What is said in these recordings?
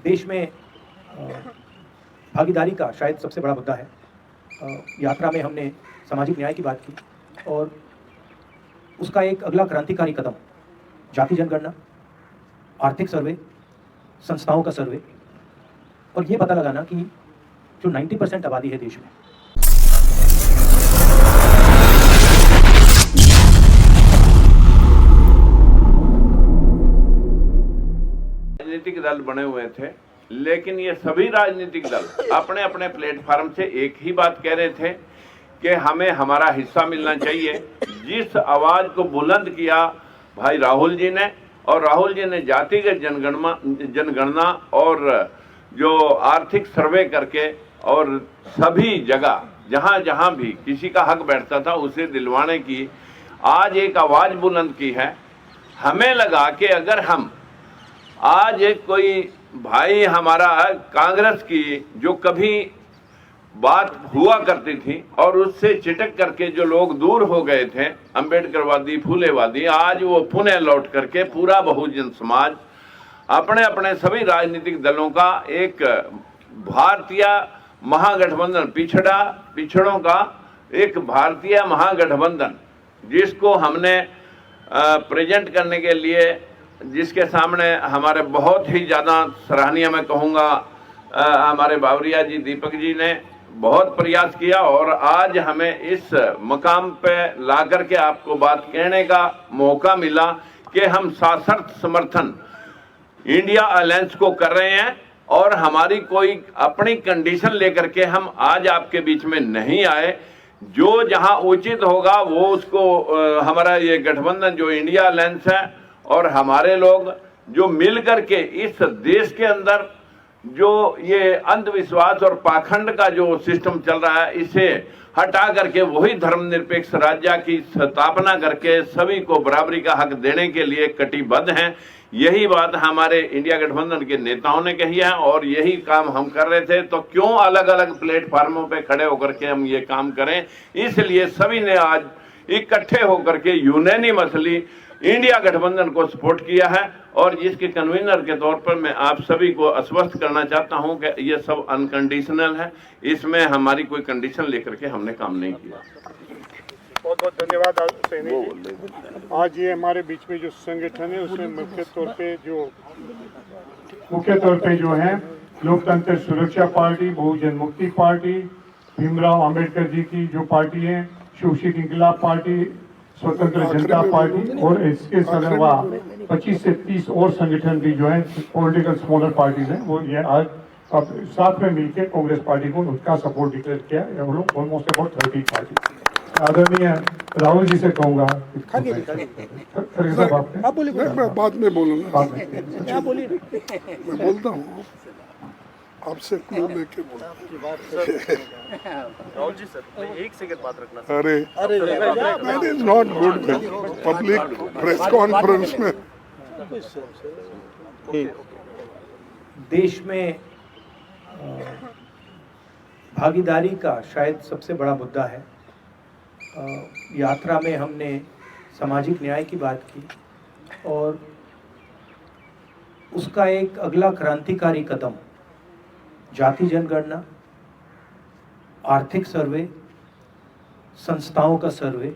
देश में भागीदारी का शायद सबसे बड़ा मुद्दा है। यात्रा में हमने सामाजिक न्याय की बात की और उसका एक अगला क्रांतिकारी कदम जाति जनगणना, आर्थिक सर्वे, संस्थाओं का सर्वे और ये पता लगाना कि जो 90% आबादी है देश में, राजनीतिक दल बने हुए थे, लेकिन ये सभी राजनीतिक दल अपने अपने प्लेटफार्म से एक ही बात कह रहे थे कि हमें हमारा हिस्सा मिलना चाहिए। जिस आवाज को बुलंद किया भाई राहुल जी ने, और राहुल जी ने जातिगत जनगणना और जो आर्थिक सर्वे करके और सभी जगह जहां जहां भी किसी का हक बैठता था उसे दिलवाने की आज एक आवाज बुलंद की है। हमें लगा कि अगर हम आज एक कोई भाई हमारा कांग्रेस की जो कभी बात हुआ करती थी और उससे चिटक करके जो लोग दूर हो गए थे, अंबेडकरवादी, फूलेवादी, आज वो पुनः लौट करके पूरा बहुजन समाज अपने अपने सभी राजनीतिक दलों का एक भारतीय महागठबंधन, पिछड़ों का एक भारतीय महागठबंधन जिसको हमने प्रेजेंट करने के लिए, जिसके सामने हमारे बहुत ही ज़्यादा सराहनीय मैं कहूँगा हमारे बावरिया जी, दीपक जी ने बहुत प्रयास किया और आज हमें इस मकाम पे ला करके आपको बात कहने का मौका मिला कि हम सशर्त समर्थन इंडिया अलायंस को कर रहे हैं और हमारी कोई अपनी कंडीशन लेकर के हम आज आपके बीच में नहीं आए। जो जहां उचित होगा वो उसको हमारा ये गठबंधन जो इंडिया अलायंस है और हमारे लोग जो मिल करके इस देश के अंदर जो ये अंधविश्वास और पाखंड का जो सिस्टम चल रहा है इसे हटा करके वही धर्मनिरपेक्ष राज्य की स्थापना करके सभी को बराबरी का हक देने के लिए कटिबद्ध हैं। यही बात हमारे इंडिया गठबंधन के नेताओं ने कही है और यही काम हम कर रहे थे। तो क्यों अलग अलग प्लेटफार्मों पे खड़े होकर के हम ये काम करें, इसलिए सभी ने आज इकट्ठे होकर के यूनानिमसली इंडिया गठबंधन को सपोर्ट किया है और जिसके कन्वीनर के तौर पर मैं आप सभी को आश्वस्त करना चाहता हूं कि ये सब अनकंडीशनल है, इसमें हमारी कोई कंडीशन लेकर के हमने काम नहीं किया। बहुत बहुत धन्यवाद सैनी जी। आज ये हमारे बीच में जो संगठन है उसमें मुख्य तौर पे जो है लोकतंत्र सुरक्षा पार्टी, बहुजन मुक्ति पार्टी, भीमराव अंबेडकर जी की जो पार्टी है, शिवशिक इंकलाब पार्टी, स्वतंत्र जनता पार्टी और इसके अलावा 25 से 30 और संगठन भी जो है पॉलिटिकल स्मॉलर पार्टीज हैं, वो ये आज साथ में मिलकर कांग्रेस पार्टी को उसका सपोर्ट डिक्लेयर किया। हम लोग ऑलमोस्ट अबाउट 30 पार्टी। आदरणीय राहुल जी से कहूँगा आप बोलिए, मैं बाद में बोलूँगा, आप बोलिए, मैं बोलता हूँ आपसे क्लू लेके बोलता। राहुल जी सर, एक सेकंड बात रखना। अरे that is not good public press conference में। देश में भागीदारी का शायद सबसे बड़ा मुद्दा है। यात्रा में हमने सामाजिक न्याय की बात की और उसका एक अगला क्रांतिकारी कदम जाति जनगणना, आर्थिक सर्वे, संस्थाओं का सर्वे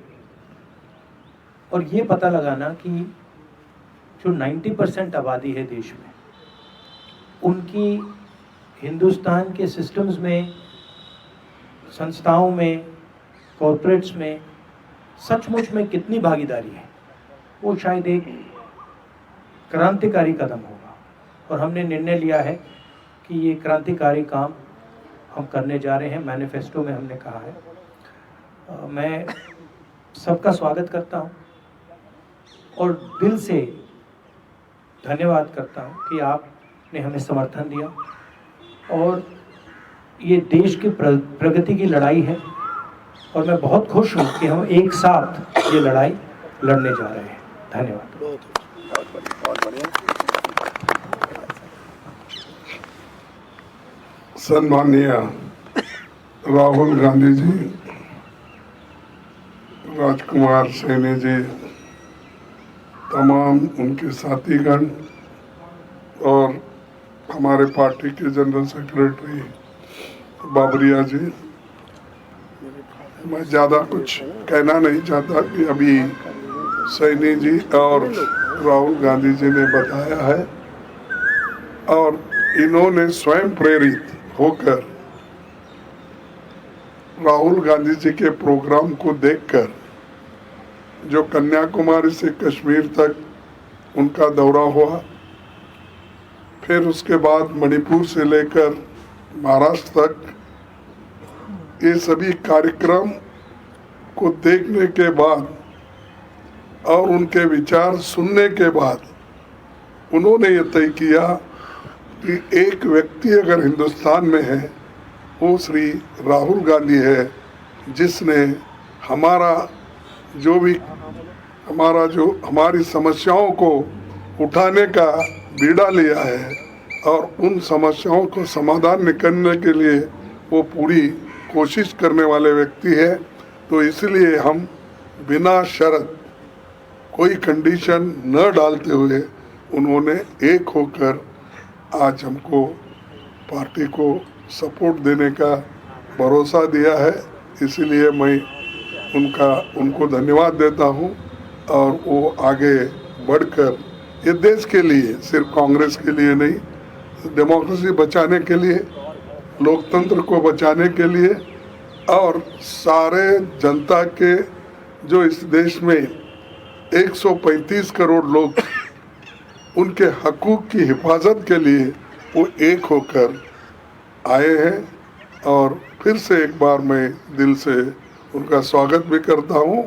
और ये पता लगाना कि जो 90% आबादी है देश में, उनकी हिंदुस्तान के सिस्टम्स में, संस्थाओं में, कॉर्पोरेट्स में सचमुच में कितनी भागीदारी है, वो शायद एक क्रांतिकारी कदम होगा। और हमने निर्णय लिया है कि ये क्रांतिकारी काम हम करने जा रहे हैं। मैनिफेस्टो में हमने कहा है। मैं सबका स्वागत करता हूँ और दिल से धन्यवाद करता हूँ कि आपने हमें समर्थन दिया और ये देश की प्रगति की लड़ाई है और मैं बहुत खुश हूँ कि हम एक साथ ये लड़ाई लड़ने जा रहे हैं। धन्यवाद। बहुत बढ़िया। सम्माननीय राहुल गांधी जी, राजकुमार सैनी जी, तमाम उनके साथीगण और हमारे पार्टी के जनरल सेक्रेटरी बाबरिया जी, मैं ज़्यादा कुछ कहना नहीं चाहता कि अभी सैनी जी और राहुल गांधी जी ने बताया है और इन्होंने स्वयं प्रेरित होकर राहुल गांधी जी के प्रोग्राम को देखकर, जो कन्याकुमारी से कश्मीर तक उनका दौरा हुआ, फिर उसके बाद मणिपुर से लेकर महाराष्ट्र तक, ये सभी कार्यक्रम को देखने के बाद और उनके विचार सुनने के बाद उन्होंने ये तय किया कि एक व्यक्ति अगर हिंदुस्तान में है वो श्री राहुल गांधी है, जिसने हमारी समस्याओं को उठाने का बीड़ा लिया है और उन समस्याओं को समाधान निकालने के लिए वो पूरी कोशिश करने वाले व्यक्ति है। तो इसलिए हम बिना शर्त कोई कंडीशन न डालते हुए उन्होंने एक होकर आज हमको पार्टी को सपोर्ट देने का भरोसा दिया है। इसलिए मैं उनको धन्यवाद देता हूं और वो आगे बढ़कर ये देश के लिए, सिर्फ कांग्रेस के लिए नहीं, डेमोक्रेसी बचाने के लिए, लोकतंत्र को बचाने के लिए और सारे जनता के, जो इस देश में 135 करोड़ लोग, उनके हकूक़ की हिफाजत के लिए वो एक होकर आए हैं। और फिर से एक बार मैं दिल से उनका स्वागत भी करता हूं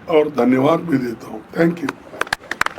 और धन्यवाद भी देता हूं। Thank you.